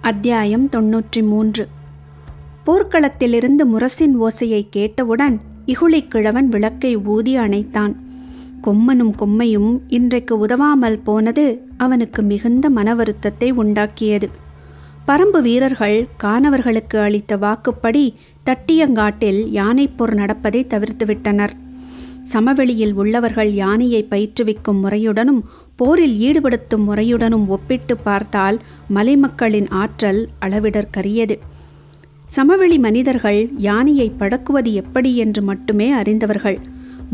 அத்தியாயம் 93. போர்க்களத்திலிருந்து முரசின் ஓசையை கேட்டவுடன் இகுழிக்கிழவன் விளக்கை ஊதி அணைத்தான். கொம்மனும் கொம்மையும் இன்றைக்கு உதவாமல் போனது அவனுக்கு மிகுந்த மன வருத்தத்தை உண்டாக்கியது. பரம்பு வீரர்கள் கானவர்களுக்கு அளித்த வாக்குப்படி தட்டியங்காட்டில் யானைப்போர் நடப்பதை தவிர்த்துவிட்டனர். சமவெளியில் உள்ளவர்கள் யானையை பயிற்றுவிக்கும் முறையுடனும் போரில் ஈடுபடுத்தும் முறையுடனும் ஒப்பிட்டு பார்த்தால் மலைமக்களின் ஆற்றல் அளவிடற்கரியது. சமவெளி மனிதர்கள் யானையை பழக்குவது எப்படி என்று மட்டுமே அறிந்தவர்கள்.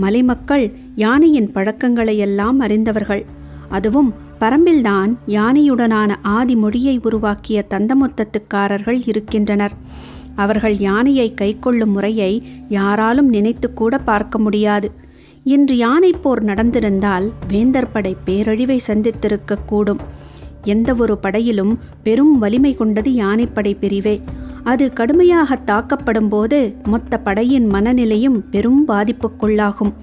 மலைமக்கள் யானையின் பழக்கங்களையெல்லாம் அறிந்தவர்கள். அதுவும் பரம்பில்தான் யானையுடனான ஆதி மொழியை உருவாக்கிய தந்தமுத்தத்துக்காரர்கள் இருக்கின்றனர். அவர்கள் யானையை கைக்கொள்ளும் முறையை யாராலும் நினைத்து கூட பார்க்க முடியாது. இன்று யானைப்போர் நடந்திருந்தால் வேந்தர் படை பேரழிவை சந்தித்திருக்கக்கூடும். எந்த ஒரு படையிலும் பெரும் வலிமை கொண்டது யானைப்படை பிரிவே. அது கடுமையாக தாக்கப்படும் போது மொத்த படையின் மனநிலையும் பெரும் பாதிப்புக்குள்ளாகும்.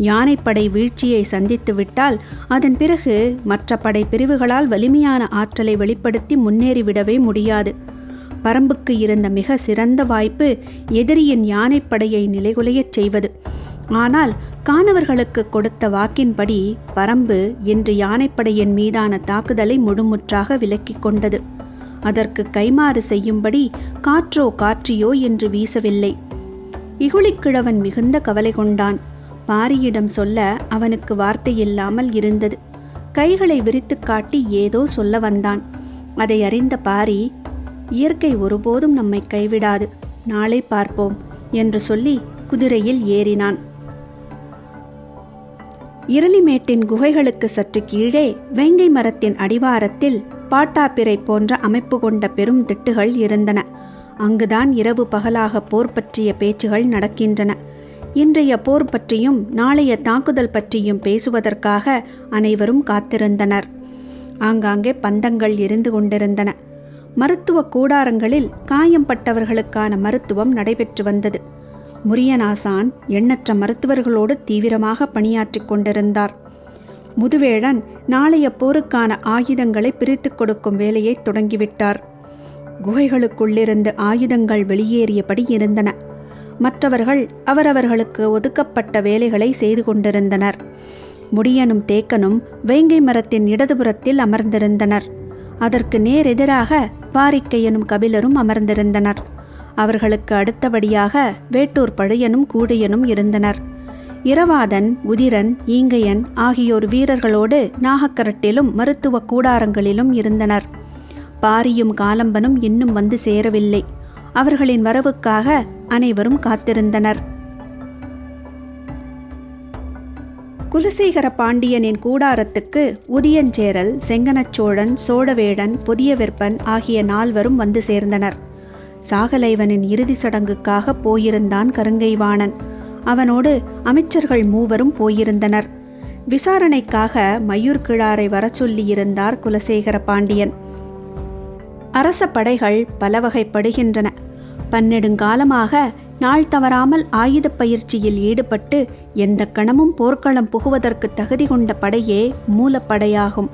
யானைப்படை வீழ்ச்சியை சந்தித்துவிட்டால் அதன் பிறகு மற்ற படை பிரிவுகளால் வலிமையான ஆற்றலை வெளிப்படுத்தி முன்னேறிவிடவே முடியாது. பரம்புக்கு இருந்த மிக சிறந்த வாய்ப்பு எதிரியின் யானைப்படையை நிலைகுலையச் செய்வது. ஆனால் கானவர்களுக்கு கொடுத்த வாக்கின்படி பரம்பு இன்று யானைப்படையின் மீதான தாக்குதலை முழுமுற்றாக விலக்கிக் கொண்டது. அதற்கு கைமாறு செய்யும்படி காற்றோ காற்றியோ என்று வீசவில்லை. இகுழிக்கிழவன் மிகுந்த கவலை கொண்டான். பாரியிடம் சொல்ல அவனுக்கு வார்த்தை இல்லாமல் இருந்தது. கைகளை விரித்து காட்டி ஏதோ சொல்ல வந்தான். அதை அறிந்த பாரி, இயற்கை ஒருபோதும் நம்மை கைவிடாது, நாளை பார்ப்போம் என்று சொல்லி குதிரையில் ஏறினான். இரளிமேட்டின் குகைகளுக்கு சற்று கீழே வேங்கை மரத்தின் அடிவாரத்தில் பாட்டாப்பிரை போன்ற அமைப்பு கொண்ட பெரும் திட்டுகள் இருந்தன. அங்குதான் இரவு பகலாக போர் பற்றிய பேச்சுகள் நடக்கின்றன. இன்றைய போர் பற்றியும் நாளைய தாக்குதல் பற்றியும் பேசுவதற்காக அனைவரும் காத்திருந்தனர். ஆங்காங்கே பந்தங்கள் எரிந்து கொண்டிருந்தன. மருத்துவ கூடாரங்களில் காயம்பட்டவர்களுக்கான மருத்துவம் நடைபெற்று வந்தது. முரியனாசான் எண்ணற்ற மருத்துவர்களோடு தீவிரமாக பணியாற்றிக் கொண்டிருந்தார். முதுவேழன் நாளைய போருக்கான ஆயுதங்களை பிரித்து கொடுக்கும் வேலையை தொடங்கிவிட்டார். குகைகளுக்குள்ளிருந்து ஆயுதங்கள் வெளியேறியபடி இருந்தன. மற்றவர்கள் அவரவர்களுக்கு ஒதுக்கப்பட்ட வேலைகளை செய்து கொண்டிருந்தனர். முடியனும் தேக்கனும் வேங்கை மரத்தின் இடதுபுறத்தில் அமர்ந்திருந்தனர். அதற்கு நேரெதிராக பாரிக்கையனும் கபிலரும் அமர்ந்திருந்தனர். அவர்களுக்கு அடுத்தபடியாக வேட்டூர் பழையனும் கூடையனும் இருந்தனர். இரவாதன், உதிரன், ஈங்கையன் ஆகியோர் வீரர்களோடு நாகக்கரட்டிலும் மருத்துவ கூடாரங்களிலும் இருந்தனர். பாரியும் காலம்பனும் இன்னும் வந்து சேரவில்லை. அவர்களின் வரவுக்காக அனைவரும் காத்திருந்தனர். குலசேகர பாண்டியனின் கூடாரத்துக்கு உதியஞ்சேரல், செங்கனச்சோழன், சோழவேடன், புதியவெற்பன் ஆகிய 4 வந்து சேர்ந்தனர். சாகலைவனின் இறுதி சடங்குக்காக போயிருந்தான் கருங்கைவாணன். அவனோடு அமைச்சர்கள் 3 போயிருந்தனர். விசாரணைக்காக மயூர் கிழாரை வர சொல்லியிருந்தார் குலசேகர பாண்டியன். அரச படைகள் பல வகைப்படுகின்றன. பன்னெடுங்காலமாக நாள் தவறாமல் ஆயுத பயிற்சியில் ஈடுபட்டு எந்த கணமும் போர்க்களம் புகுவதற்கு தகுதி கொண்ட படையே மூலப்படையாகும்.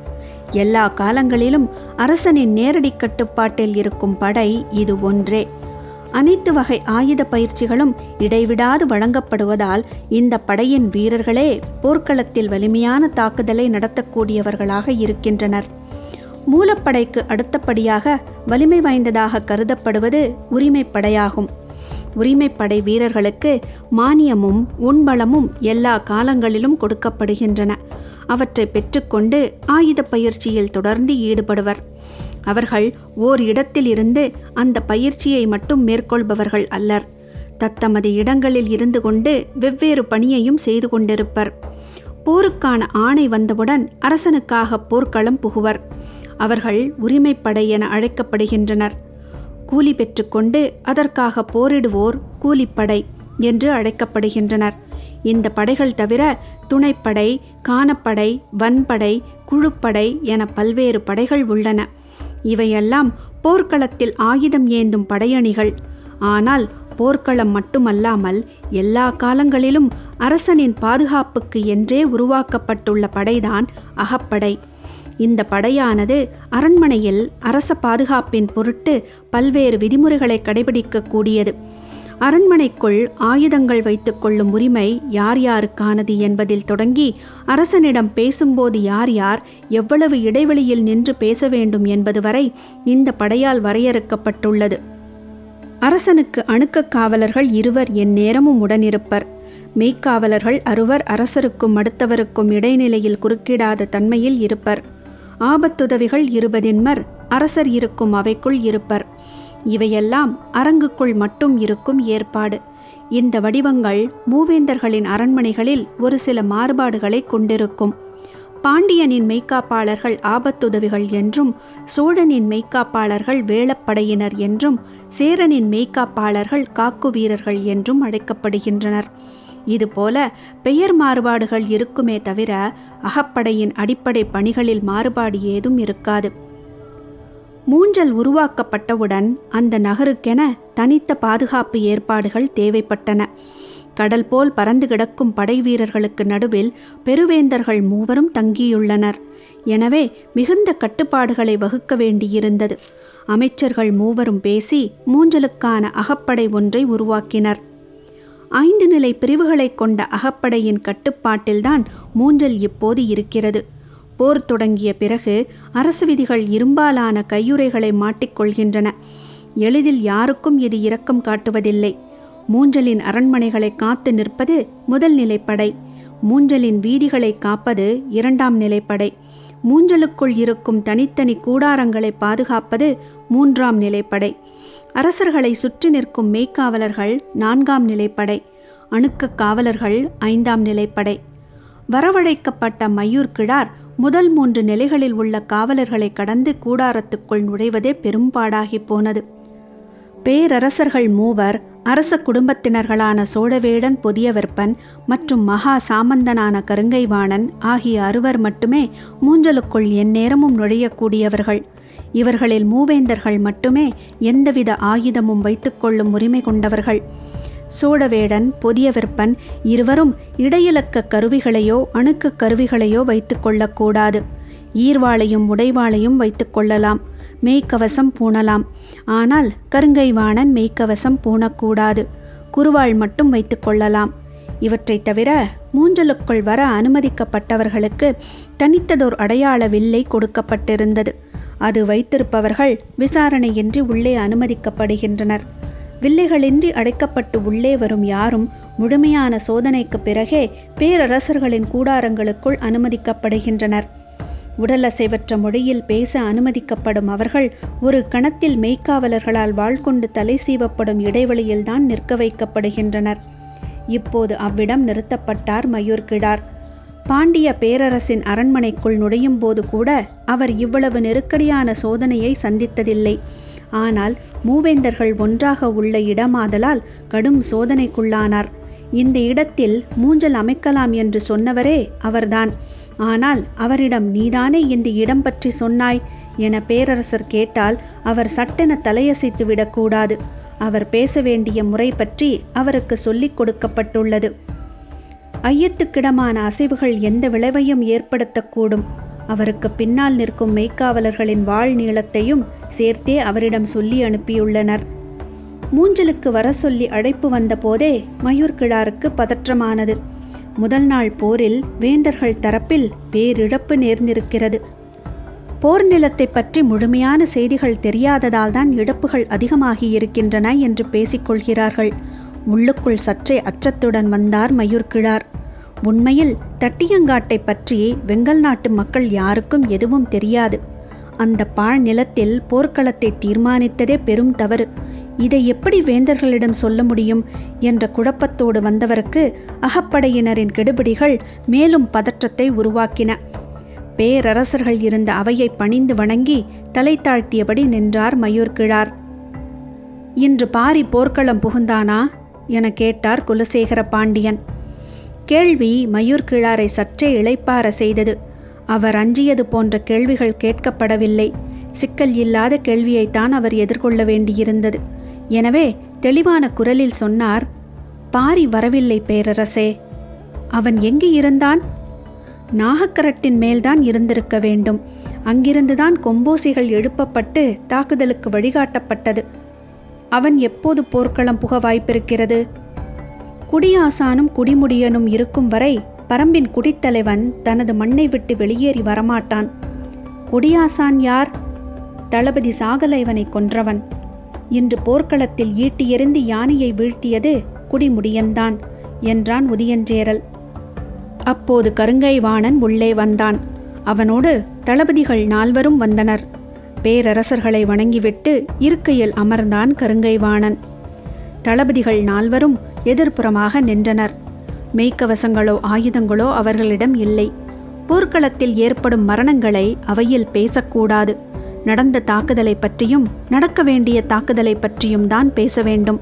எல்லா காலங்களிலும் அரசனின் நேரடி கட்டுப்பாட்டில் இருக்கும் படை இது ஒன்றே. அனைத்து வகை ஆயுத பயிற்சிகளும் இடைவிடாது வழங்கப்படுவதால் இந்த படையின் வீரர்களே போர்க்களத்தில் வலிமையான தாக்குதலை நடத்தக்கூடியவர்களாக இருக்கின்றனர். மூலப்படைக்கு அடுத்தபடியாக வலிமை வாய்ந்ததாக கருதப்படுவது உரிமைப்படையாகும். உரிமைப்படை வீரர்களுக்கு மானியமும் உண்பளமும் எல்லா காலங்களிலும் கொடுக்கப்படுகின்றன. அவற்றை பெற்றுக்கொண்டு ஆயுத பயிற்சியில் தொடர்ந்து ஈடுபடுவர். அவர்கள் ஓர் இடத்தில் இருந்து அந்த பயிற்சியை மட்டும் மேற்கொள்பவர்கள் அல்லர். தத்தமது இடங்களில் இருந்து கொண்டு வெவ்வேறு பணியையும் செய்து கொண்டிருப்பர். போருக்கான ஆணை வந்தவுடன் அரசனுக்காக போர்க்களம் புகுவர். அவர்கள் உரிமைப்படை என அழைக்கப்படுகின்றனர். கூலி பெற்றுக்கொண்டு அதற்காக போரிடுவோர் கூலிப்படை என்று அழைக்கப்படுகின்றனர். இந்த படைகள் தவிர துணைப்படை, கானப்படை, வன்படை, குழுப்படை என பல்வேறு படைகள் உள்ளன. இவையெல்லாம் போர்க்களத்தில் ஆயுதம் ஏந்தும் படையணிகள். ஆனால் போர்க்களம் மட்டுமல்லாமல் எல்லா காலங்களிலும் அரசனின் பாதுகாப்புக்கு என்றே உருவாக்கப்பட்டுள்ள படைதான் அகப்படை. இந்த படையானது அரண்மனையில் அரச பாதுகாப்பின் பொருட்டு பல்வேறு விதிமுறைகளை கடைபிடிக்கக்கூடியது. அரண்மனைக்குள் ஆயுதங்கள் வைத்துக் கொள்ளும் உரிமை யார் யாருக்கானது என்பதில் தொடங்கி அரசனிடம் பேசும்போது யார் யார் எவ்வளவு இடைவெளியில் நின்று பேச வேண்டும் என்பது வரை இந்த படையால் வரையறுக்கப்பட்டுள்ளது. அரசனுக்கு அணுக்க காவலர்கள் 2 எந்நேரமும் உடனிருப்பர். மெய்க்காவலர்கள் 6 அரசருக்கும் அடுத்தவருக்கும் இடைநிலையில் குறுக்கிடாத தன்மையில் இருப்பர். ஆபத்துதவிகள் 20 அரசர் இருக்கும் அவைக்குள் இருப்பர். இவையெல்லாம் அரங்குக்குள் மட்டும் இருக்கும் ஏற்பாடு. இந்த வடிவங்கள் மூவேந்தர்களின் அரண்மனைகளில் ஒரு சில மாறுபாடுகளை கொண்டிருக்கும். பாண்டியனின் மெய்க்காப்பாளர்கள் ஆபத்துதவிகள் என்றும், சோழனின் மெய்க்காப்பாளர்கள் வேளப்படையினர் என்றும், சேரனின் மெய்க்காப்பாளர்கள் காக்கு வீரர்கள் என்றும் அழைக்கப்படுகின்றனர். இதுபோல பெயர் மாறுபாடுகள் இருக்குமே தவிர அகப்படையின் அடிப்படை பணிகளில் மாறுபாடு ஏதும் இருக்காது. மூஞ்சல் உருவாக்கப்பட்டவுடன் அந்த நகருக்கென தனித்த பாதுகாப்பு ஏற்பாடுகள் தேவைப்பட்டன. கடல் போல் பறந்து கிடக்கும் படை வீரர்களுக்கு நடுவில் பெருவேந்தர்கள் 3 தங்கியுள்ளனர். எனவே மிகுந்த கட்டுப்பாடுகளை வகுக்க வேண்டியிருந்தது. அமைச்சர்கள் 3 பேசி மூஞ்சலுக்கான அகப்படை ஒன்றை உருவாக்கினர். 5 நிலை பிரிவுகளை கொண்ட அகப்படையின் கட்டுப்பாட்டில்தான் மூஞ்சல் இப்போது இருக்கிறது. போர் தொடங்கிய பிறகு அரசு விதிகள் இரும்பாலான கையுறைகளை மாட்டிக்கொள்கின்றன. எளிதில் யாருக்கும் இது இரக்கம் காட்டுவதில்லை. மூஞ்சலின் அரண்மனைகளை காத்து நிற்பது 1 நிலைப்படை. மூஞ்சலின் வீதிகளை காப்பது 2ஆம் நிலைப்படை. மூஞ்சலுக்குள் இருக்கும் தனித்தனி கூடாரங்களை பாதுகாப்பது 3ஆம் நிலைப்படை. அரசர்களை சுற்றி நிற்கும் மெய்க்காவலர்கள் 4ஆம் நிலைப்படை. அணுக்க காவலர்கள் 5ஆம் நிலைப்படை. வரவழைக்கப்பட்ட மையூர் கிழார் முதல் 3 நிலைகளில் உள்ள காவலர்களை கடந்து கூடாரத்துக்குள் நுழைவதே பெரும்பாடாகி போனது. பேரரசர்கள் 3 அரச குடும்பத்தினர்களான சோழவேடன் பொதியவெற்பன் மற்றும் மகா சாமந்தனான கருங்கைவாணன் ஆகிய 6 மட்டுமே மூஞ்சலுக்குள் எந்நேரமும் நுழையக்கூடியவர்கள். இவர்களில் மூவேந்தர்கள் மட்டுமே எந்தவித ஆயுதமும் வைத்துக்கொள்ளும் உரிமை கொண்டவர்கள். சோழவேடன் பொதியவெற்பன் இருவரும் இடையிலக்க கருவிகளையோ அணுக்கு கருவிகளையோ வைத்து கொள்ளக்கூடாது. ஈர்வாளையும் உடைவாளையும் வைத்து கொள்ளலாம். மெய்க்கவசம் பூணலாம். ஆனால் கருங்கைவாணன் மெய்க்கவசம் பூணக்கூடாது. குருவாள் மட்டும் வைத்து கொள்ளலாம். இவற்றை தவிர மூஞ்சலுக்குள் வர அனுமதிக்கப்பட்டவர்களுக்கு தனித்ததோர் அடையாள வில்லை கொடுக்கப்பட்டிருந்தது. அது வைத்திருப்பவர்கள் விசாரணையின்றி உள்ளே அனுமதிக்கப்படுகின்றனர். வில்லைகளின்றி அடைக்கப்பட்டு உள்ளே வரும் யாரும் முழுமையான சோதனைக்கு பிறகே பேரரசர்களின் கூடாரங்களுக்குள் அனுமதிக்கப்படுகின்றனர். உடலசைவற்ற மொழியில் பேச அனுமதிக்கப்படும் அவர்கள் ஒரு கணத்தில் மெய்க்காவலர்களால் வாழ்கொண்டு தலை சீவப்படும் இடைவெளியில்தான் நிற்க வைக்கப்படுகின்றனர். இப்போது அவ்விடம் நிறுத்தப்பட்டார் மையூர் கிழார். பாண்டிய பேரரசின் அரண்மனைக்குள் நுழையும் போது கூட அவர் இவ்வளவு நெருக்கடியான சோதனையை சந்தித்ததில்லை. ஆனால் மூவேந்தர்கள் ஒன்றாக உள்ள இடமாதலால் கடும் சோதனைக்குள்ளானார். இந்த இடத்தில் மூஞ்சல் அமைக்கலாம் என்று சொன்னவரே அவர்தான். ஆனால் அவரிடம் நீதானே இந்த இடம் பற்றி சொன்னாய் என பேரரசர் கேட்டால் அவர் சட்டென தலையசைத்து விடக்கூடாது. அவர் பேச வேண்டிய முறை பற்றி அவருக்கு சொல்லிக் கொடுக்கப்பட்டுள்ளது. ஐயத்துக்கிடமான அசைவுகள் எந்த விளைவையும் ஏற்படுத்தக்கூடும். அவருக்கு பின்னால் நிற்கும் மெய்க்காவலர்களின் வாழ் நீளத்தையும் சேர்த்தே அவரிடம் சொல்லி அனுப்பியுள்ளனர். மூஞ்சலுக்கு வர சொல்லி அழைப்பு வந்த போதே மையூர் கிழாருக்கு பதற்றமானது. முதல் நாள் போரில் வேந்தர்கள் தரப்பில் பேரிழப்பு நேர்ந்திருக்கிறது. போர் நிலத்தை பற்றி முழுமையான செய்திகள் தெரியாததால் தான் இழப்புகள் அதிகமாகி இருக்கின்றன என்று பேசிக்கொள்கிறார்கள். உள்ளுக்குள் சற்றே அச்சத்துடன் வந்தார் மையூர் கிழார். உண்மையில் தட்டியங்காட்டை பற்றி வெங்கல் நாட்டு மக்கள் யாருக்கும் எதுவும் தெரியாது. அந்த பாழ் நிலத்தில் போர்க்களத்தை தீர்மானித்ததே பெரும் தவறு. இதை எப்படி வேந்தர்களிடம் சொல்ல முடியும் என்ற குழப்பத்தோடு வந்தவருக்கு அகப்படையினரின் கெடுபிடிகள் மேலும் பதற்றத்தை உருவாக்கின. பேரரசர்கள் இருந்த அவையை பணிந்து வணங்கி தலை தாழ்த்தியபடி நின்றார் மையூர் கிழார். இன்று பாரி போர்க்களம் புகுந்தானா என கேட்டார் குலசேகர பாண்டியன். கேள்வி மையூர் கிழாரை சற்றே இளைப்பாற செய்தது. அவர் அஞ்சியது போன்ற கேள்விகள் கேட்கப்படவில்லை. சிக்கல் இல்லாத கேள்வியைத்தான் அவர் எதிர்கொள்ள வேண்டியிருந்தது. எனவே தெளிவான குரலில் சொன்னார், பாரி வரவில்லை பேரரசே. அவன் எங்கு இருந்தான்? நாகக்கரட்டின் மேல்தான் இருந்திருக்க வேண்டும். அங்கிருந்துதான் கொம்போசிகள் எழுப்பப்பட்டு தாக்குதலுக்கு வழிகாட்டப்பட்டது. அவன் எப்போது போர்க்களம் புக வாய்ப்பிருக்கிறது? குடியாசானும் குடிமுடியனும் இருக்கும் வரை பரம்பின் குடித்தலைவன் தனது மண்ணை விட்டு வெளியேறி வரமாட்டான். குடியாசான் யார்? தளபதி சாகலைவனை கொன்றவன். இன்று போர்க்களத்தில் ஈட்டி எறிந்து யானையை வீழ்த்தியது குடிமுடியன்தான் என்றான் உதியஞ்சேரல். அப்போது கருங்கைவாணன் உள்ளே வந்தான். அவனோடு தளபதிகள் 4 வந்தனர். பேரரசர்களை வணங்கிவிட்டு இருக்கையில் அமர்ந்தான் கருங்கைவாணன். தளபதிகள் 4 எதிர்ப்புறமாக நின்றனர். மெய்க்கவசங்களோ ஆயுதங்களோ அவர்களிடம் இல்லை. போர்க்களத்தில் ஏற்படும் மரணங்களை அவையில் பேசக்கூடாது. நடந்த தாக்குதலை பற்றியும் நடக்க வேண்டிய தாக்குதலை பற்றியும் தான் பேச வேண்டும்.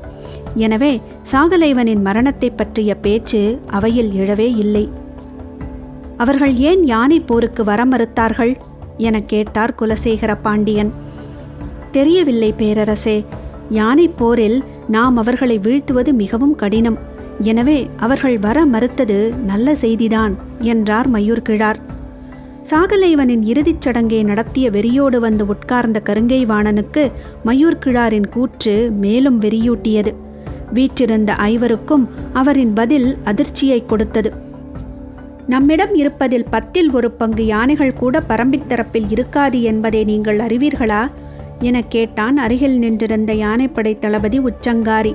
எனவே சாகலைவனின் மரணத்தை பற்றிய பேச்சு அவையில் எழவே இல்லை. அவர்கள் ஏன் யானை போருக்கு வர மறுத்தார்கள் என கேட்டார் குலசேகர பாண்டியன். தெரியவில்லை பேரரசே. யானை போரில் நாம் அவர்களை வீழ்த்துவது மிகவும் கடினம். எனவே அவர்கள் வர மறுத்தது நல்ல செய்திதான் என்றார் மயூர்கிழார். சாகலைவனின் இறுதிச் சடங்கை நடத்திய வெறியோடு வந்து உட்கார்ந்த கருங்கைவாணனுக்கு மயூர்கிழாரின் கூற்று மேலும் வெறியூட்டியது. வீற்றிருந்த 5 அவரின் பதில் அதிர்ச்சியை கொடுத்தது. நம்மிடம் இருப்பதில் 10 1 பங்கு யானைகள் கூட பரம்பின் தரப்பில் இருக்காது என்பதை நீங்கள் அறிவீர்களா என கேட்டான் அருகில் நின்றிருந்த யானைப்படை தளபதி உச்சங்காரி.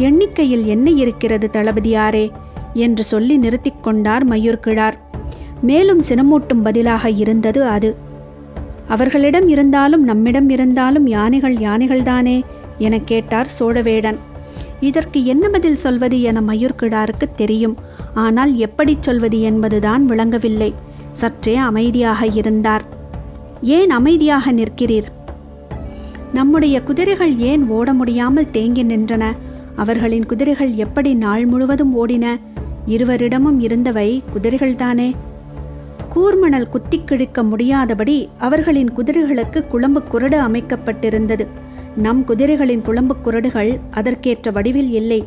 எண்ணிக்கையில் என்ன இருக்கிறது தளபதியாரே என்று சொல்லி நிறுத்தி கொண்டார் மயூர்கிழார். மேலும் சினமூட்டும் பதிலாக இருந்தது அது. அவர்களிடம் இருந்தாலும் நம்மிடம் இருந்தாலும் யானைகள் யானைகள்தானே என கேட்டார் சோழவேடன். இதற்கு என்ன பதில் சொல்வது என மயூர்கிழாருக்கு தெரியும். ஆனால் எப்படி சொல்வது என்பதுதான் விளங்கவில்லை. சற்றே அமைதியாக இருந்தார். ஏன் அமைதியாக நிற்கிறீர்? நம்முடைய குதிரைகள் ஏன் ஓட முடியாமல் தேங்கி நின்றன? அவர்களின் குதிரைகள் எப்படி நாள் முழுவதும் ஓடின? இருவரிடமும் இருந்தவை குதிரைகள்தானே. கூர்மணல் குத்தி கிழிக்க முடியாதபடி அவர்களின் குதிரைகளுக்கு குளம்பு குரடு அமைக்கப்பட்டிருந்தது. நம் குதிரைகளின் குளம்பு குரடுகள் அதற்கேற்ற வடிவில் இல்லை.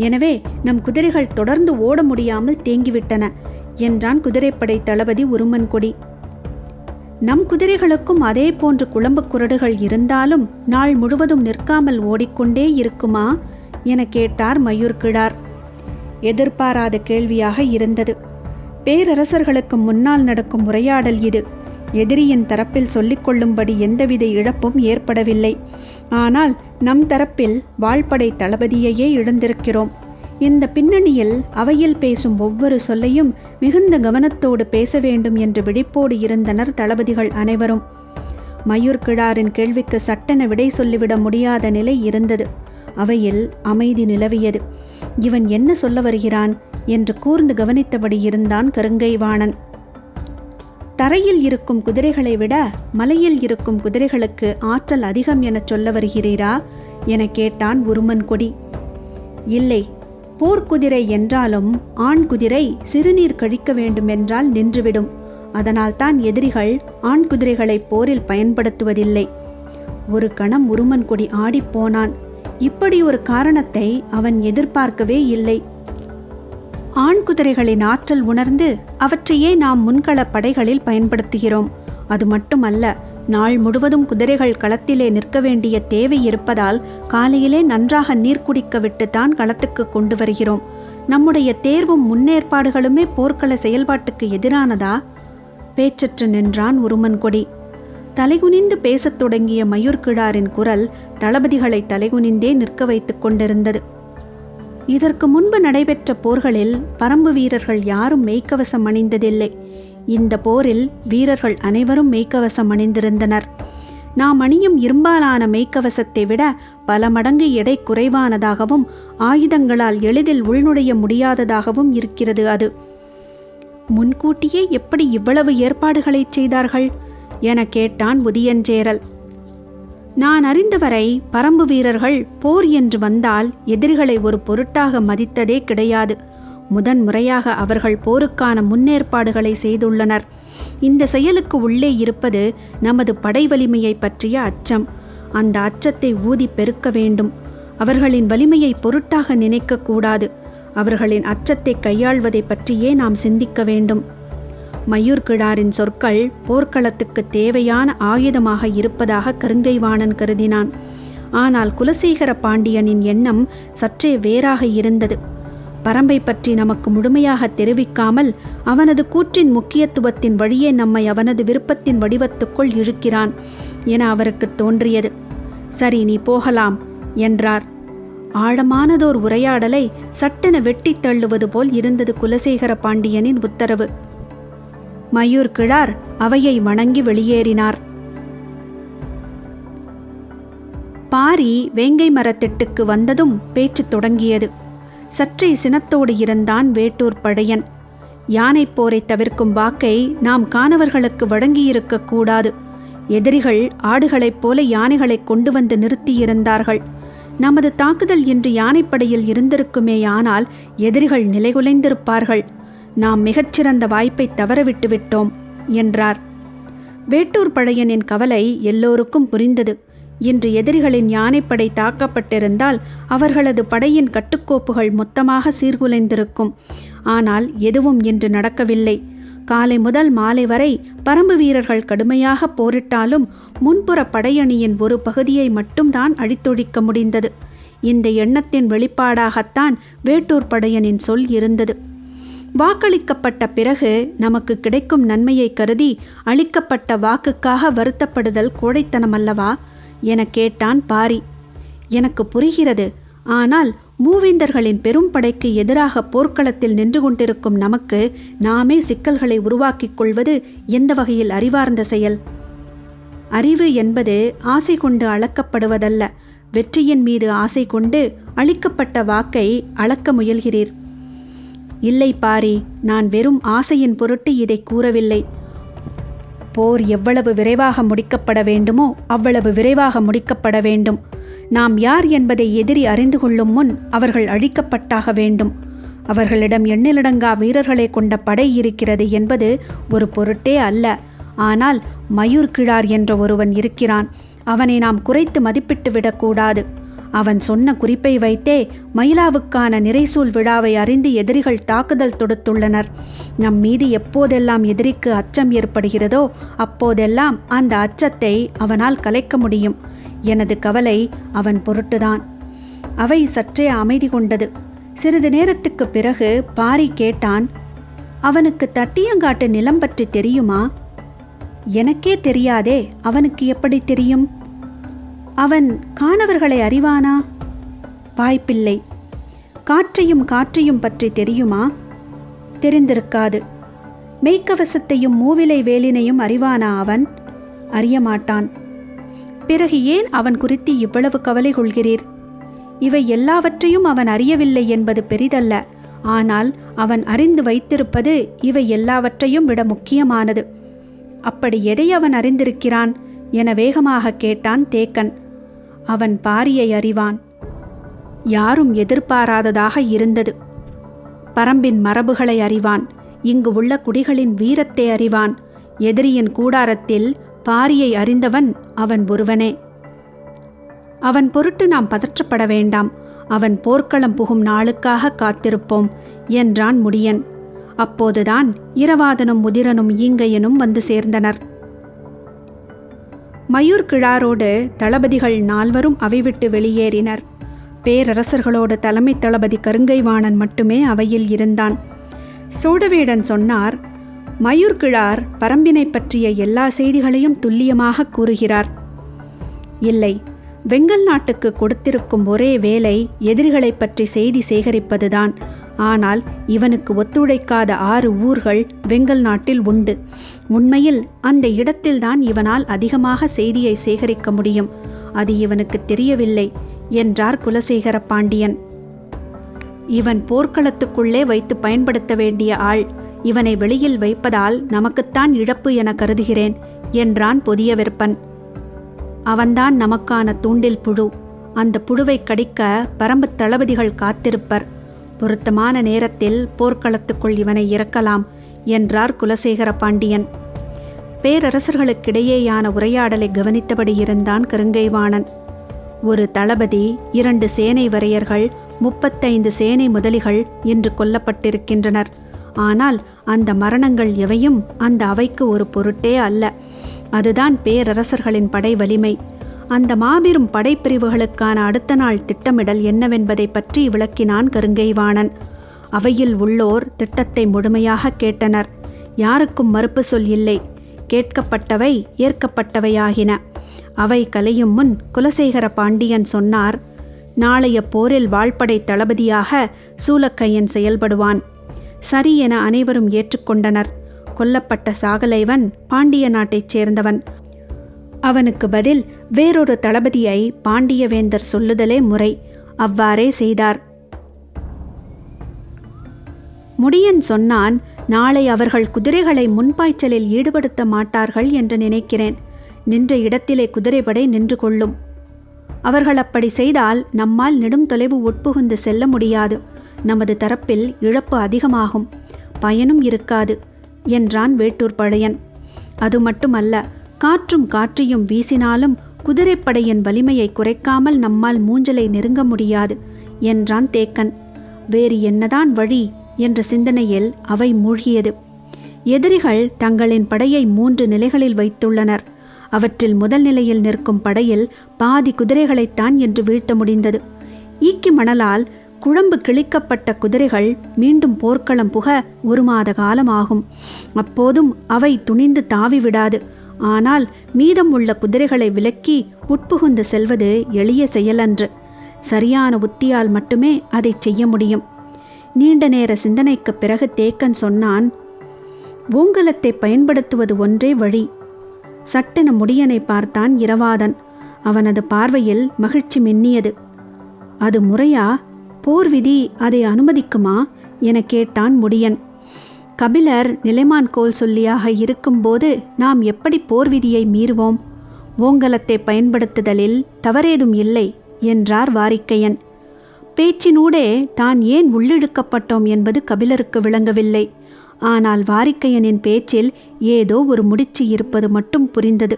எனவே நம் குதிரைகள் தொடர்ந்து ஓட முடியாமல் தேங்கிவிட்டன என்றான் குதிரைப்படை தளபதி உருமன்கொடி. நம் குதிரைகளுக்கும் அதே போன்று குளம்பு குரடுகள் இருந்தாலும் நாள் முழுவதும் நிற்காமல் ஓடிக்கொண்டே இருக்குமா என கேட்டார் மயூர்கிழார். எதிர்பாராத கேள்வியாக இருந்தது. பேரரசர்களுக்கு முன்னால் நடக்கும் உரையாடல் இது. எதிரியின் தரப்பில் சொல்லிக் கொள்ளும்படி எந்தவித இழப்பும் ஏற்படவில்லை. ஆனால் நம் தரப்பில் வாள்படை தளபதியையே இழந்திருக்கிறோம். இந்த பின்னணியில் அவையில் பேசும் ஒவ்வொரு சொல்லையும் மிகுந்த கவனத்தோடு பேச வேண்டும் என்று விழிப்போடு இருந்தனர் தளபதிகள் அனைவரும். மயூர்கிழாரின் கேள்விக்கு சட்டென விடை சொல்லிவிட முடியாத நிலை இருந்தது. அவையில் அமைதி நிலவியது. இவன் என்ன சொல்ல வருகிறான் என்று கூர்ந்து கவனித்தபடி இருந்தான் கருங்கைவாணன். தரையில் இருக்கும் குதிரைகளை விட மலையில் இருக்கும் குதிரைகளுக்கு ஆற்றல் அதிகம் என சொல்ல வருகிறீரா என கேட்டான் உருமன்கொடி. இல்லை, போர்க்குதிரை என்றாலும் ஆண் குதிரை சிறுநீர் கழிக்க வேண்டுமென்றால் நின்றுவிடும். அதனால்தான் எதிரிகள் ஆண் குதிரைகளை போரில் பயன்படுத்துவதில்லை. ஒரு கணம் உருமன்கொடி ஆடிப்போனான். இப்படி ஒரு காரணத்தை அவன் எதிர்பார்க்கவே இல்லை. ஆண் குதிரைகளின் ஆற்றல் உணர்ந்து அவற்றையே நாம் முன்கள படைகளில் பயன்படுத்துகிறோம். அது மட்டுமல்ல, நாள் முழுவதும் குதிரைகள் களத்திலே நிற்க வேண்டிய தேவை இருப்பதால் காலையிலே நன்றாக நீர் குடிக்க விட்டுத்தான் களத்துக்கு கொண்டு வருகிறோம். நம்முடைய தேர்வும் முன்னேற்பாடுகளுமே போர்க்கள செயல்பாட்டுக்கு எதிரானதா? பேச்சற்று நின்றான் உருமன்கொடி. தலைகுனிந்து பேசத் தொடங்கிய மயூர்கிழாரின் குரல் தளபதிகளை தலைகுனிந்தே நிற்க வைத்துக் கொண்டிருந்தது. இதற்கு முன்பு நடைபெற்ற போர்களில் பரம்பு வீரர்கள் யாரும் மெய்க்கவசம் அணிந்ததில்லை. இந்த போரில் வீரர்கள் அனைவரும் மெய்க்கவசம் அணிந்திருந்தனர். நாம் அணியும் இரும்பாலான மெய்க்கவசத்தை விட பல மடங்கு எடை குறைவானதாகவும் ஆயுதங்களால் எளிதில் உள்நுழைய முடியாததாகவும் இருக்கிறது அது. முன்கூட்டியே எப்படி இவ்வளவு ஏற்பாடுகளை செய்தார்கள் என கேட்டான் உதியஞ்சேரல். நான் அறிந்தவரை பரம்பு வீரர்கள் போர் என்று வந்தால் எதிரிகளை ஒரு பொருட்டாக மதித்ததே கிடையாது. முதன்முறையாக அவர்கள் போருக்கான முன்னேற்பாடுகளை செய்துள்ளனர். இந்த செயலுக்கு உள்ளே இருப்பது நமது படை வலிமையை பற்றிய அச்சம். அந்த அச்சத்தை ஊதி பெருக்க வேண்டும். அவர்களின் வலிமையை பொருட்டாக நினைக்க கூடாது. அவர்களின் அச்சத்தை கையாள்வதை பற்றியே நாம் சிந்திக்க வேண்டும். மயூர்கிழாரின் சொற்கள் போர்க்களத்துக்கு தேவையான ஆயுதமாக இருப்பதாக கருங்கைவாணன் கருதினான். ஆனால் குலசேகர பாண்டியனின் எண்ணம் சற்றே வேறாக இருந்தது. பரம்பை பற்றி நமக்கு முழுமையாக தெரிவிக்காமல் அவனது கூற்றின் முக்கியத்துவத்தின் வழியே நம்மை அவனது விருப்பத்தின் வடிவத்துக்குள் இழுக்கிறான் என அவருக்கு தோன்றியது. சரி, நீ போகலாம் என்றார். ஆழமானதோர் உரையாடலை சட்டென வெட்டி தள்ளுவது போல் இருந்தது குலசேகர பாண்டியனின் உத்தரவு. மயூர்கிழார் அவையை வணங்கி வெளியேறினார். பாரி வேங்கை மரத்திட்டுக்கு வந்ததும் பேச்சு தொடங்கியது. சற்றே சினத்தோடு இருந்தான் வேட்டூர் படையன். யானை போரை தவிர்க்கும் வாக்கை நாம் காணவர்களுக்கு வழங்கியிருக்க கூடாது. எதிரிகள் ஆடுகளைப் போல யானைகளை கொண்டு வந்து நிறுத்தியிருந்தார்கள். நமது தாக்குதல் இன்று யானைப்படையில் இருந்திருக்குமேயானால் எதிரிகள் நிலைகுலைந்திருப்பார்கள். நாம் மிகச்சிறந்த வாய்ப்பை தவறவிட்டு விட்டோம் என்றார். வேட்டூர் படையனின் கவலை எல்லோருக்கும் புரிந்தது. இன்று எதிரிகளின் யானைப்படை தாக்கப்பட்டிருந்தால் அவர்களது படையின் கட்டுக்கோப்புகள் மொத்தமாக சீர்குலைந்திருக்கும். ஆனால் எதுவும் இன்று நடக்கவில்லை. காலை முதல் மாலை வரை பரம்பு வீரர்கள் கடுமையாக போரிட்டாலும் முன்புற படையணியின் ஒரு பகுதியை மட்டும்தான் அழித்தொழிக்க முடிந்தது. இந்த எண்ணத்தின் வெளிப்பாடாகத்தான் வேட்டூர் படையனின் சொல் இருந்தது. வாக்களிக்கப்பட்ட பிறகு நமக்கு கிடைக்கும் நன்மையை கருதி அளிக்கப்பட்ட வாக்குக்காக வருத்தப்படுதல் கோழைத்தனமல்லவா என கேட்டான் பாரி. எனக்கு புரிகிறது. ஆனால் மூவேந்தர்களின் பெரும் படைக்கு எதிராக போர்க்களத்தில் நின்று கொண்டிருக்கும் நமக்கு நாமே சிக்கல்களை உருவாக்கிக் கொள்வது எந்த வகையில் அறிவார்ந்த செயல்? அறிவு என்பது ஆசை கொண்டு அளக்கப்படுவதல்ல. வெற்றியின் மீது ஆசை கொண்டு அளிக்கப்பட்ட வாக்கை அளக்க முயல்கிறீர். இல்லை பாரி, நான் வெறும் ஆசையின் பொருட்டு இதை கூறவில்லை. போர் எவ்வளவு விரைவாக முடிக்கப்பட வேண்டுமோ அவ்வளவு விரைவாக முடிக்கப்பட வேண்டும். நாம் யார் என்பதை எதிரி அறிந்து கொள்ளும் முன் அவர்கள் அழிக்கப்பட்டாக வேண்டும். அவர்களிடம் எண்ணிலடங்கா வீரர்களை கொண்ட படை இருக்கிறது என்பது ஒரு பொருட்டே அல்ல. ஆனால் மயூர்கிழார் என்ற ஒருவன் இருக்கிறான். அவனை நாம் குறைத்து மதிப்பிட்டு விடக்கூடாது. அவன் சொன்ன குறிப்பை வைத்தே மயிலாவுக்கான நிறைசூல் விழாவை அறிந்து எதிரிகள் தாக்குதல் தொடுத்துள்ளனர். நம் மீது எப்போதெல்லாம் எதிரிக்கு அச்சம் ஏற்படுகிறதோ அப்போதெல்லாம் அந்த அச்சத்தை அவனால் கலைக்க முடியும். எனது கவலை அவன் பொருட்டுதான். அவை சற்றே அமைதி கொண்டது. சிறிது நேரத்துக்கு பிறகு பாரி கேட்டான், அவனுக்கு தட்டியங்காட்டு நிலம் பற்றி தெரியுமா? எனக்கே தெரியாதே, அவனுக்கு எப்படி தெரியும்? அவன் காணவர்களை அறிவானா? வாய்ப்பில்லை. காற்றையும் பற்றி தெரியுமா? தெரிந்திருக்காது. மெய்க்கவசத்தையும் மூவிலை வேலினையும் அறிவானா அவன்? அறியமாட்டான். பிறகு ஏன் அவன் குறித்து இவ்வளவு கவலை கொள்கிறீர்? இவை எல்லாவற்றையும் அவன் அறியவில்லை என்பது பெரிதல்ல. ஆனால் அவன் அறிந்து வைத்திருப்பது இவை எல்லாவற்றையும் விட முக்கியமானது. அப்படி எதை அவன் அறிந்திருக்கிறான் என வேகமாக கேட்டான் தேக்கன். அவன் பாரியை அறிவான். யாரும் எதிர்பாராததாக இருந்தது. பரம்பின் மரபுகளை அறிவான். இங்கு உள்ள குடிகளின் வீரத்தை அறிவான். எதிரியின் கூடாரத்தில் பாரியை அறிந்தவன் அவன் ஒருவனே. அவன் பொருட்டு நாம் பதற்றப்பட வேண்டாம். அவன் போர்க்களம் புகும் நாளுக்காக காத்திருப்போம் என்றான் முடியன். அப்போதுதான் இரவாதனும் முதிரனும் ஈங்கையனும் வந்து சேர்ந்தனர். மயூர்கிழாரோடு தளபதிகள் 4வரும் அவை விட்டு வெளியேறினர். பேரரசர்களோடு தலைமை தளபதி கருங்கைவாணன் மட்டுமே அவையில் இருந்தான். சோடவேடன் சொன்னார், மயூர்கிழார் பரம்பினை பற்றிய எல்லா செய்திகளையும் துல்லியமாக கூறுகிறார். இல்லை, வெங்கல் நாட்டுக்கு கொடுத்திருக்கும் ஒரே வேலை எதிரிகளை பற்றி செய்தி சேகரிப்பதுதான். ஆனால் இவனுக்கு ஒத்துழைக்காத 6 ஊர்கள் வெங்கல் நாட்டில் உண்டு. உண்மையில் அந்த இடத்தில்தான் இவனால் அதிகமாக செய்தியை சேகரிக்க முடியும். அது இவனுக்கு தெரியவில்லை என்றார் குலசேகர பாண்டியன். இவன் போர்க்களத்துக்குள்ளே வைத்து பயன்படுத்த வேண்டிய ஆள். இவனை வெளியில் வைப்பதால் நமக்குத்தான் இழப்பு என கருதுகிறேன் என்றான் பொதிய வெப்பன். அவன்தான் நமக்கான தூண்டில் புழு. அந்த புழுவை கடிக்க பரம்பு தளபதிகள் காத்திருப்பர். பொருத்தமான நேரத்தில் போர்க்களத்துக்குள் இவனை இறக்கலாம் என்றார் குலசேகர பாண்டியன். பேரரசர்களுக்கிடையேயான உரையாடலை கவனித்தபடி இருந்தான் கருங்கைவாணன். ஒரு தளபதி, 2 சேனை வரையர்கள், 35 சேனை முதலிகள் இன்று கொல்லப்பட்டிருக்கின்றனர். ஆனால் அந்த மரணங்கள் எவையும் அந்த அவைக்கு ஒரு பொருட்டே அல்ல. அதுதான் பேரரசர்களின் படை வலிமை. அந்த மாபெரும் படைப்பிரிவுகளுக்கான அடுத்த நாள் திட்டமிடல் என்னவென்பதை பற்றி விளக்கினான் கருங்கைவாணன். அவையில் உள்ளோர் திட்டத்தை முழுமையாக கேட்டனர். யாருக்கும் மறுப்பு சொல் இல்லை. கேட்கப்பட்டவை ஏற்கப்பட்டவையாகின. அவை கலையும் முன் குலசேகர பாண்டியன் சொன்னார், நாளைய போரில் வாள்படை தளபதியாக சூலக்கையன் செயல்படுவான். சரி என அனைவரும் ஏற்றுக்கொண்டனர். கொல்லப்பட்ட சாகலைவன் பாண்டிய நாட்டைச் சேர்ந்தவன். அவனுக்கு பதில் வேறொரு தளபதியை பாண்டியவேந்தர் சொல்லுதலே முறை. அவ்வாறே செய்தார். முடியன் சொன்னான், நாளை அவர்கள் குதிரைகளை முன்பாய்ச்சலில் ஈடுபடுத்த மாட்டார்கள் என்று நினைக்கிறேன். நின்ற இடத்திலே குதிரைப்படை நின்று கொள்ளும். அவர்கள் அப்படி செய்தால் நம்மால் நெடும் தொலைவு உட்புகுந்து செல்ல முடியாது. நமது தரப்பில் இழப்பு அதிகமாகும், பயனும் இருக்காது என்றான் வேட்டூர் பழையன். அது மட்டுமல்ல, காற்றும் காற்றியும் வீசினாலும் குதிரைப்படையின் வலிமையை குறைக்காமல் நம்மால் மூஞ்சலை நெருங்க முடியாது என்றான் தேக்கன். வேறு என்னதான் வழி என்ற சிந்தனையில் அவை மூழ்கியது. எதிரிகள் தங்களின் படையை 3 நிலைகளில் வைத்துள்ளனர். அவற்றில் முதல் நிலையில் நிற்கும் படையில் பாதி குதிரைகளைத்தான் என்று வீழ்த்த முடிந்தது. ஈக்கி மணலால் குழம்பு கிழிக்கப்பட்ட குதிரைகள் மீண்டும் போர்க்களம் புக 1 மாத காலம் ஆகும். அப்போதும் அவை துணிந்து தாவி விடாது. ஆனால் மீதம் உள்ள குதிரைகளை விலக்கி உட்புகுந்து செல்வது எளிய செயலன்று. சரியான உத்தியால் மட்டுமே அதை செய்ய முடியும். நீண்ட நேர சிந்தனைக்கு பிறகு தேக்கன் சொன்னான், ஓங்கலத்தை பயன்படுத்துவது ஒன்றே வழி. சட்டென முடியனை பார்த்தான் இரவாதன். அவனது பார்வையில் மகிழ்ச்சி மின்னியது. அது முறையா? போர் விதி அதை அனுமதிக்குமா என கேட்டான் முடியன். கபிலர் நிலைமான் கோல் சொல்லியாக இருக்கும்போது நாம் எப்படி போர் விதியை மீறுவோம்? ஓங்கலத்தை பயன்படுத்துதலில் தவறேதும் இல்லை என்றார் வாரிக்கையன். பேச்சினூடே தான் ஏன் உள்ளிழுக்கப்பட்டோம் என்பது கபிலருக்கு விளங்கவில்லை. ஆனால் வாரிக்கையனின் பேச்சில் ஏதோ ஒரு முடிச்சு இருப்பது மட்டும் புரிந்தது.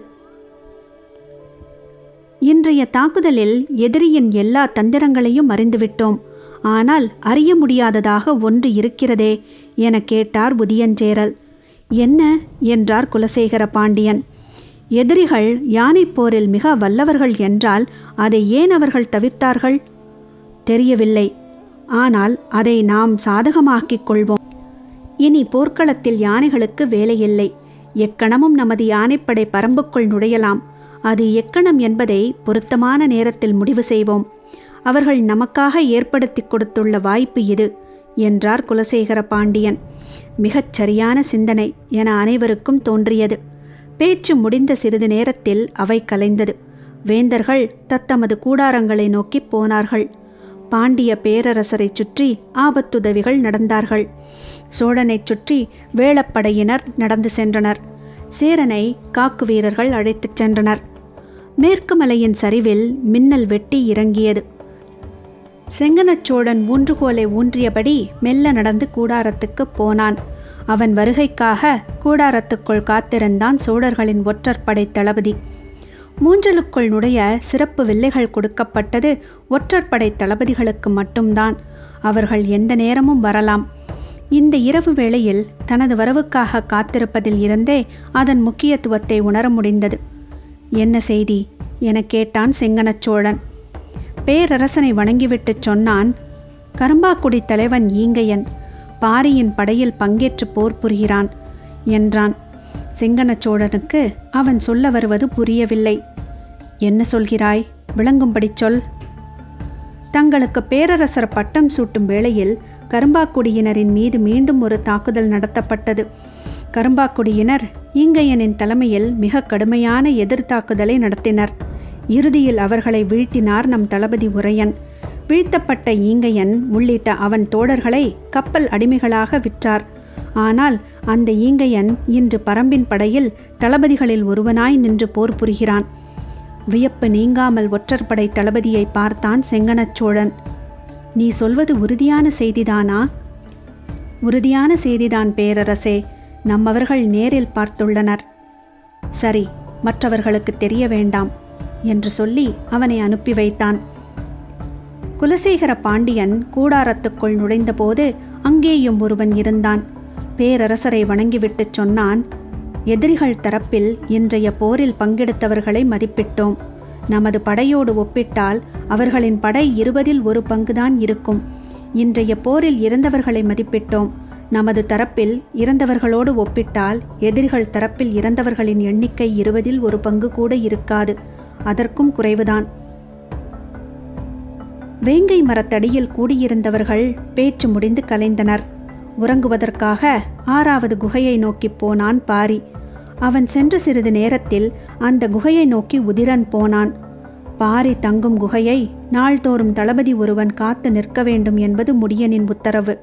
இன்றைய தாக்குதலில் எதிரியின் எல்லா தந்திரங்களையும் அறிந்துவிட்டோம். ஆனால் அறிய முடியாததாக ஒன்று இருக்கிறதே என கேட்டார் உதியஞ்சேரல். என்ன என்றார் குலசேகர பாண்டியன். எதிரிகள் யானை போரில் மிக வல்லவர்கள் என்றால் அதை ஏன் அவர்கள் தவிர்த்தார்கள்? தெரியவில்லை. ஆனால் அதை நாம் சாதகமாக்கிக் கொள்வோம். இனி போர்க்களத்தில் யானைகளுக்கு வேலையில்லை. எக்கணமும் நமது யானைப்படை பரம்புக்குள் நுழையலாம். அது எக்கணம் என்பதை பொருத்தமான நேரத்தில் முடிவு செய்வோம். அவர்கள் நமக்காக ஏற்படுத்தி கொடுத்துள்ள வாய்ப்பு இது என்றார் குலசேகர பாண்டியன். மிகச் சரியான சிந்தனை என அனைவருக்கும் தோன்றியது. பேச்சு முடிந்த சிறிது நேரத்தில் அவை கலைந்தது. வேந்தர்கள் தத்தமது கூடாரங்களை நோக்கி போனார்கள். பாண்டிய பேரரசரை சுற்றி ஆபத்துதவிகள் நடந்தார்கள். சோழனை சுற்றி வேளப்படையினர் நடந்து சென்றனர். சேரனை காக்கு வீரர்கள் அழைத்துச் சென்றனர். மேற்கு மலையின் சரிவில் மின்னல் வெட்டி இறங்கியது. செங்கனச்சோழன் ஊன்றுகோலை ஊன்றியபடி மெல்ல நடந்து கூடாரத்துக்கு போனான். அவன் வருகைக்காக கூடாரத்துக்குள் காத்திருந்தான் சோழர்களின் ஒற்றற்படை தளபதி. மூஞ்சலுக்குள் நுழைய சிறப்பு வில்லைகள் கொடுக்கப்பட்டது ஒற்றற்படை தளபதிகளுக்கு மட்டும்தான். அவர்கள் எந்த நேரமும் வரலாம். இந்த இரவு வேளையில் தனது வரவுக்காக காத்திருப்பதில் இருந்தே அதன் முக்கியத்துவத்தை உணர முடிந்தது. என்ன செய்தி என கேட்டான் செங்கனச்சோழன். பேரரசனை வணங்கிவிட்டு சொன்னான், கரும்பாக்குடி தலைவன் ஈங்கையன் பாரியின் படையில் பங்கேற்று போர் புரிகிறான் என்றான். செங்கனச்சோழனுக்கு அவன் சொல்ல வருவது புரியவில்லை. என்ன சொல்கிறாய்? விளங்கும்படி சொல். தங்களுக்கு பேரரசர் பட்டம் சூட்டும் வேளையில் கரும்பாக்குடியினரின் மீது மீண்டும் ஒரு தாக்குதல் நடத்தப்பட்டது. கரும்பாக்குடியினர் ஈங்கையனின் தலைமையில் மிக கடுமையான எதிர்த்தாக்குதலை நடத்தினர். இறுதியில் அவர்களை வீழ்த்தினார் நம் தளபதி உரையன். வீழ்த்தப்பட்ட ஈங்கையன் உள்ளிட்ட அவன் தோழர்களை கப்பல் அடிமைகளாக விற்றார். ஆனால் அந்த ஈங்கையன் இன்று பரம்பின் படையில் தளபதிகளில் ஒருவனாய் நின்று போர் புரிகிறான். வியப்பு நீங்காமல் ஒற்றற்படை தளபதியை பார்த்தான் செங்கனச்சோழன். நீ சொல்வது உறுதியான செய்திதானா? உறுதியான செய்திதான் பேரரசே. நம்மவர்கள் நேரில் பார்த்துள்ளனர். சரி, மற்றவர்களுக்கு தெரிய வேண்டாம் என்று சொல்லி அவனை அனுப்பி வைத்தான். குலசேகர பாண்டியன் கூடாரத்துக்குள் நுழைந்தபோது அங்கேயும் ஒருவன் இருந்தான். பேரரசரை வணங்கிவிட்டு சொன்னான், எதிரிகள் தரப்பில் இன்றைய போரில் பங்கெடுத்தவர்களை மதிப்பிட்டோம். நமது படையோடு ஒப்பிட்டால் அவர்களின் படை 1/20 பங்குதான் இருக்கும். இன்றைய போரில் இறந்தவர்களை மதிப்பிட்டோம். நமது தரப்பில் இறந்தவர்களோடு ஒப்பிட்டால் எதிரிகள் தரப்பில் இறந்தவர்களின் எண்ணிக்கை 1/20 பங்கு கூட இருக்காது, அதற்கும் குறைவுதான். வேங்கை மரத்தடியில் கூடியிருந்தவர்கள் பேச்சு முடிந்து கலைந்தனர். உறங்குவதற்காக 6வது குகையை நோக்கி போனான் பாரி. அவன் சென்ற சிறிது நேரத்தில் அந்த குகையை நோக்கி உதிரன் போனான். பாரி தங்கும் குகையை நாள்தோறும் தளபதி ஒருவன் காத்து நிற்க வேண்டும் என்பது முடியனின் உத்தரவு.